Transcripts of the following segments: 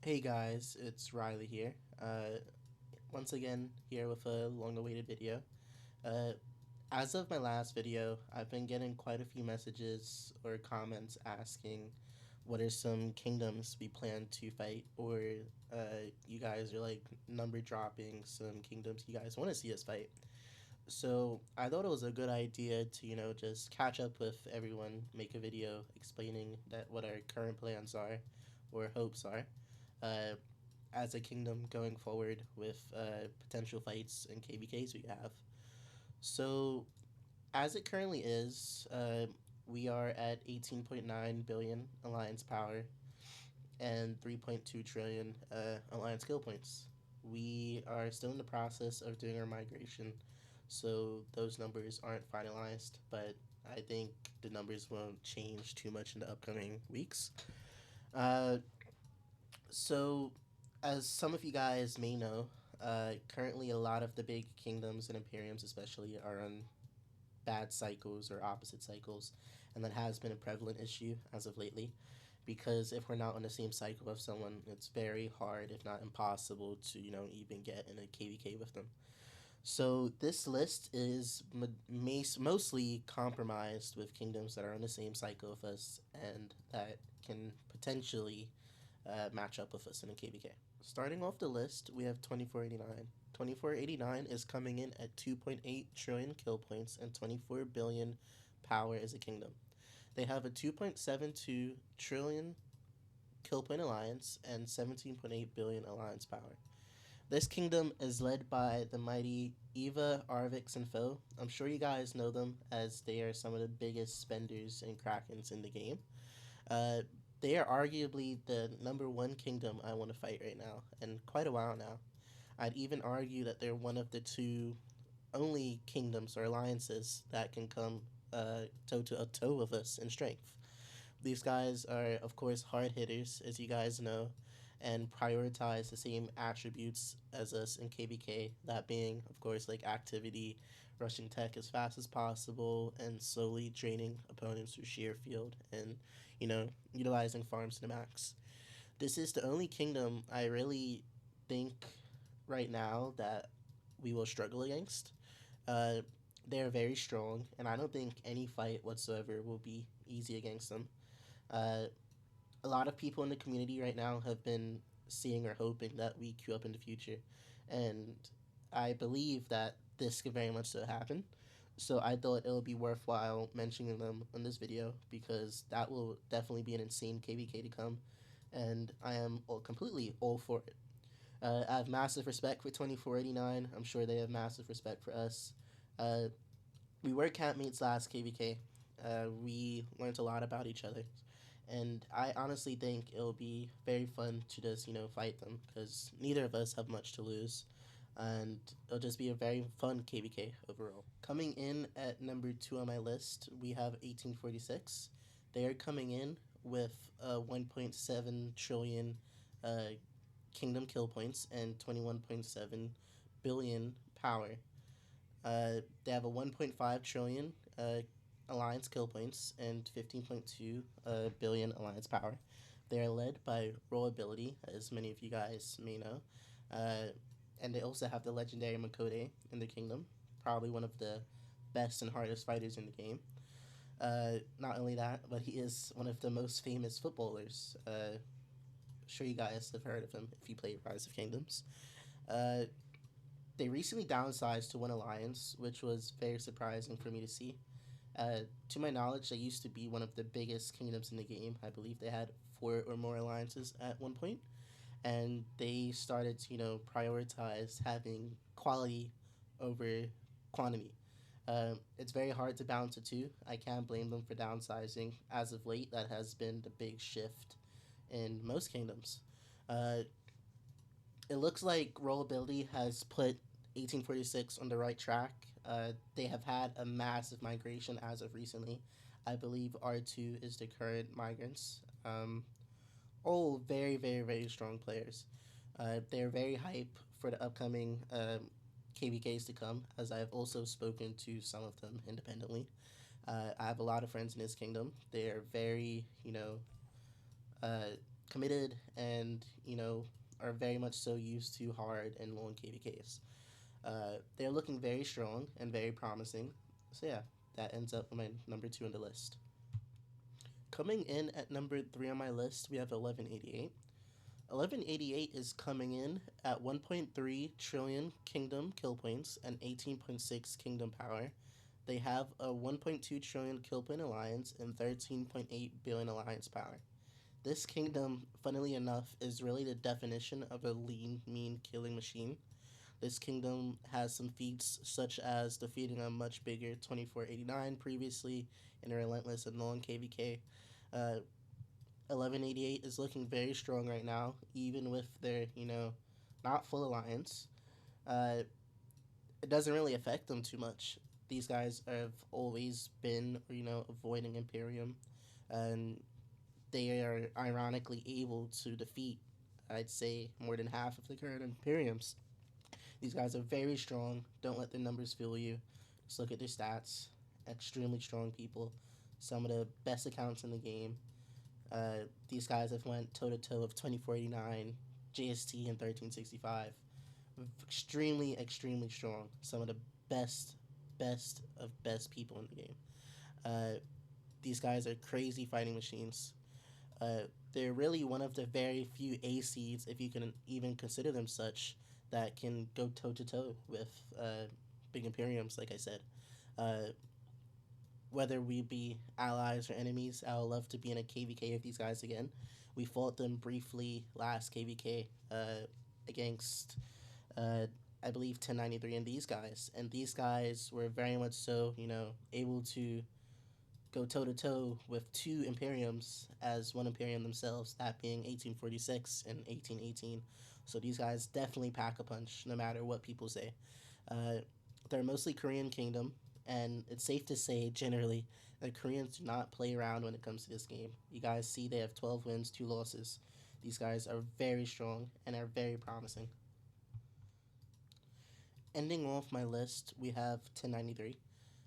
Hey guys, it's Riley here. Once again, here with a long awaited video. Uh, as of my last video, I've been getting quite a few messages or comments asking what are some kingdoms we plan to fight, or you guys are like number dropping some kingdoms you guys want to see us fight. So I thought it was a good idea to, just catch up with everyone, make a video explaining that what our current plans are or hopes are. Uh, as a kingdom going forward with potential fights and KVKs we have. So, as it currently is, we are at 18.9 billion alliance power and 3.2 trillion alliance kill points. We are still in the process of doing our migration, so those numbers aren't finalized, but I think the numbers won't change too much in the upcoming weeks. Uh, So, as some of you guys may know, currently a lot of the big kingdoms and imperiums, especially, are on bad cycles or opposite cycles, and that has been a prevalent issue as of lately. Because if we're not on the same cycle of someone, it's very hard, if not impossible, to even get in a KVK with them. So this list is mostly compromised with kingdoms that are on the same cycle of us and that can potentially match up with us in a KVK. Starting off the list, we have 2489. 2489 is coming in at 2.8 trillion kill points and 24 billion power as a kingdom. They have a 2.72 trillion kill point alliance and 17.8 billion alliance power. This kingdom is led by the mighty Eva, Arvix, and Foe. I'm sure you guys know them as they are some of the biggest spenders and krakens in the game. Uh, they are arguably the number one kingdom I want to fight right now, and quite a while now. I'd even argue that they're one of the two only kingdoms or alliances that can come toe to toe with us in strength. These guys are, of course, hard hitters, as you guys know, and prioritize the same attributes as us in KBK. That being, of course, like activity, rushing tech as fast as possible, and slowly draining opponents through sheer field, and utilizing farms to the max. This is the only kingdom I really think right now that we will struggle against. Uh, they're very strong, and I don't think any fight whatsoever will be easy against them. Uh, a lot of people in the community right now have been seeing or hoping that we queue up in the future, and I believe that this could very much so happen. So I thought it would be worthwhile mentioning them in this video because that will definitely be an insane KVK to come, and I am completely all for it. I have massive respect for 2489. I'm sure they have massive respect for us. Uh, we were campmates last KVK. We learned a lot about each other, and I honestly think it'll be very fun to just fight them because neither of us have much to lose, and it'll just be a very fun KVK overall. Coming in at number 2 on my list, we have 1846. They are coming in with 1.7 trillion uh, kingdom kill points and 21.7 billion power. They have a 1.5 trillion alliance kill points and 15.2 billion alliance power. They are led by Roll Ability, as many of you guys may know. Uh, and they also have the legendary Makode in the kingdom, probably one of the best and hardest fighters in the game. Not only that, but he is one of the most famous footballers. Sure you guys have heard of him if you play Rise of Kingdoms. Uh, they recently downsized to one alliance, which was very surprising for me to see. To my knowledge, they used to be one of the biggest kingdoms in the game. I believe they had 4 or more alliances at one point, and they started to prioritize having quality over quantity. It's very hard to balance the two. I can't blame them for downsizing. As of late, that has been the big shift in most kingdoms. Uh, it looks like Rollability has put 1846 on the right track. They have had a massive migration as of recently. I believe R2 is the current migrants. All very, very, very strong players. They're very hype for the upcoming KVKs to come, as I've also spoken to some of them independently. I have a lot of friends in this kingdom. They're very, uh, committed and are very much so used to hard and long KVKs. They're looking very strong and very promising. So yeah, that ends up with my number 2 on the list. Coming in at number 3 on my list, we have 1188. 1188 is coming in at 1.3 trillion kingdom kill points and 18.6 kingdom power. They have a 1.2 trillion kill point alliance and 13.8 billion alliance power. This kingdom, funnily enough, is really the definition of a lean, mean killing machine. This kingdom has some feats such as defeating a much bigger 2489 previously in a relentless and long KVK. 1188 is looking very strong right now, even with their, not full alliance. Uh, it doesn't really affect them too much. These guys have always been, avoiding Imperium, and they are ironically able to defeat, I'd say, more than half of the current Imperiums. These guys are very strong. Don't let their numbers fool you. Just look at their stats. Extremely strong people. Some of the best accounts in the game. These guys have went toe to toe with 2489, JST, and 1365. Extremely, extremely strong. Some of the best of best people in the game. These guys are crazy fighting machines. They're really one of the very few A seeds, if you can even consider them such, that can go toe to toe with big Imperiums, like I said. Uh, whether we be allies or enemies, I would love to be in a KVK with these guys again. We fought them briefly last KVK against, I believe, 1093 and these guys. And these guys were very much so, able to go toe to toe with two Imperiums as one Imperium themselves, that being 1846 and 1818. So these guys definitely pack a punch, no matter what people say. They're mostly Korean Kingdom, and it's safe to say, generally, that Koreans do not play around when it comes to this game. You guys see they have 12 wins, 2 losses. These guys are very strong and are very promising. Ending off my list, we have 1093.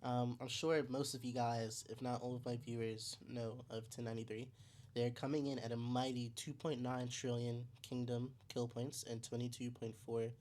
I'm sure most of you guys, if not all of my viewers, know of 1093. They're coming in at a mighty 2.9 trillion kingdom kill points and 22.4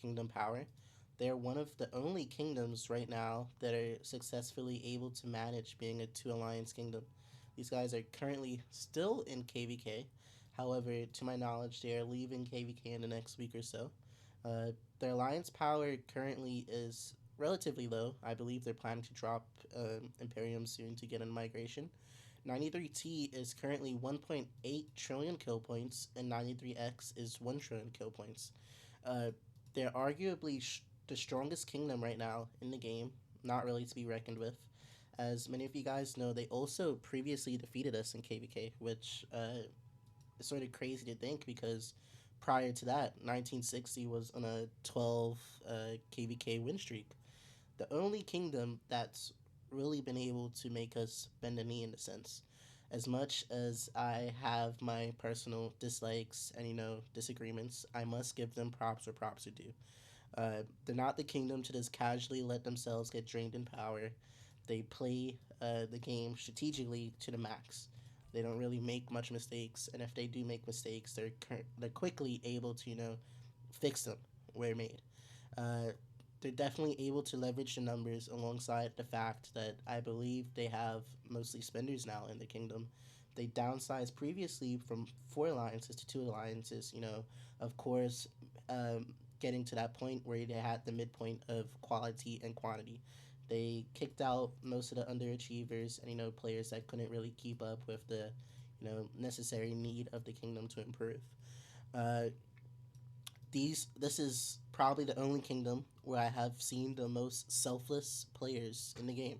kingdom power. They're one of the only kingdoms right now that are successfully able to manage being a 2 alliance kingdom. These guys are currently still in KVK. However, to my knowledge, they are leaving KVK in the next week or so. Their alliance power currently is relatively low. I believe they're planning to drop Imperium soon to get in migration. 93T is currently 1.8 trillion kill points, and 93X is 1 trillion kill points. They're arguably the strongest kingdom right now in the game, not really to be reckoned with. As many of you guys know, they also previously defeated us in KVK, which is sort of crazy to think because prior to that, 1960 was on a 12 KVK win streak. The only kingdom that's really been able to make us bend the knee in a sense. As much as I have my personal dislikes and disagreements, I must give them props where props are due. They're not the kingdom to just casually let themselves get drained in power. They play the game strategically to the max. They don't really make much mistakes, and if they do make mistakes, they're quickly able to fix them where made. They're definitely able to leverage the numbers alongside the fact that I believe they have mostly spenders now in the kingdom. They downsized previously from 4 alliances to 2 alliances, of course, getting to that point where they had the midpoint of quality and quantity. They kicked out most of the underachievers and players that couldn't really keep up with the necessary need of the kingdom to improve. This is probably the only kingdom where I have seen the most selfless players in the game.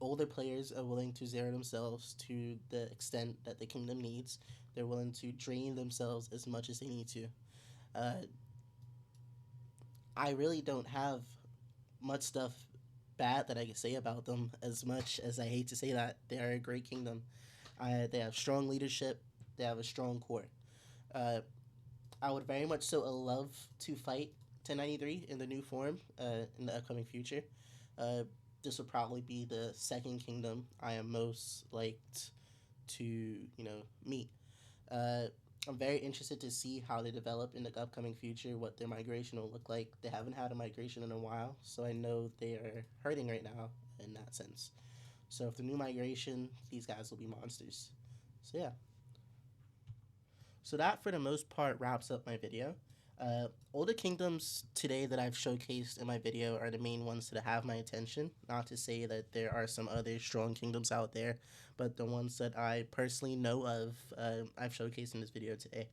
Older players are willing to zero themselves to the extent that the kingdom needs. They're willing to drain themselves as much as they need to. I really don't have much stuff bad that I can say about them, as much as I hate to say that. They are a great kingdom. They have strong leadership. They have a strong core. I would very much so love to fight 1093 in the new form in the upcoming future. This would probably be the second kingdom I am most liked to meet. Uh, I'm very interested to see how they develop in the upcoming future, what their migration will look like. They haven't had a migration in a while, so I know they are hurting right now in that sense. So if the new migration, these guys will be monsters. So yeah. So that for the most part wraps up my video. All the kingdoms today that I've showcased in my video are the main ones that have my attention. Not to say that there are some other strong kingdoms out there, but the ones that I personally know of, I've showcased in this video today.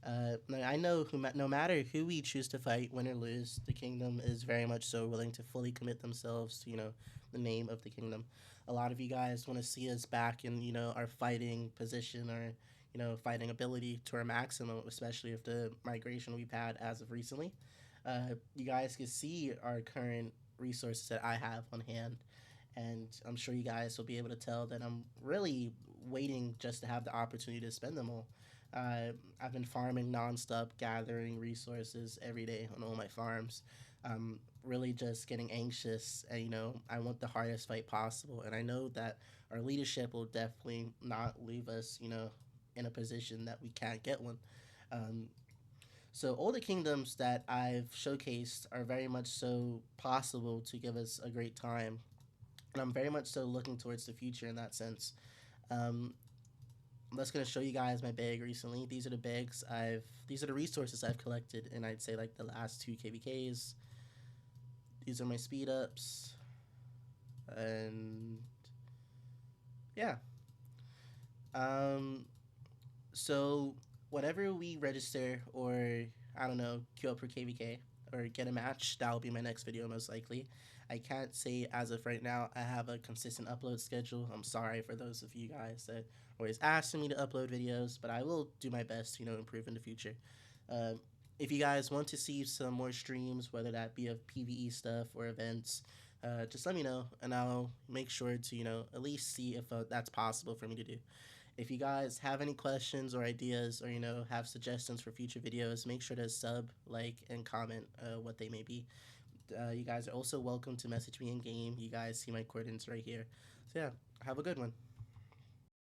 I know no matter who we choose to fight, win or lose, the kingdom is very much so willing to fully commit themselves to, the name of the kingdom. A lot of you guys want to see us back in, our fighting position or, fighting ability to our maximum, especially if the migration we've had as of recently. You guys can see our current resources that I have on hand, and I'm sure you guys will be able to tell that I'm really waiting just to have the opportunity to spend them all. I've been farming nonstop, gathering resources every day on all my farms. Really just getting anxious, and I want the hardest fight possible. And I know that our leadership will definitely not leave us, in a position that we can't get one. Um, so all the kingdoms that I've showcased are very much so possible to give us a great time, and I'm very much so looking towards the future in that sense. Um, I'm just gonna show you guys my bag recently. These are the bags these are the resources I've collected in, I'd say, like the last two KVKs. These are my speed ups, and yeah. Um, so whenever we register or I don't know queue up for KVK or get a match, that'll be my next video most likely. I can't say as of right now I have a consistent upload schedule. I'm sorry for those of you guys that always asking me to upload videos, but I will do my best to improve in the future. Um, if you guys want to see some more streams, whether that be of PVE stuff or events, just let me know, and I'll make sure to at least see if that's possible for me to do. If you guys have any questions or ideas or have suggestions for future videos, make sure to sub, like, and comment what they may be. You guys are also welcome to message me in game. You guys see my coordinates right here. So yeah, have a good one.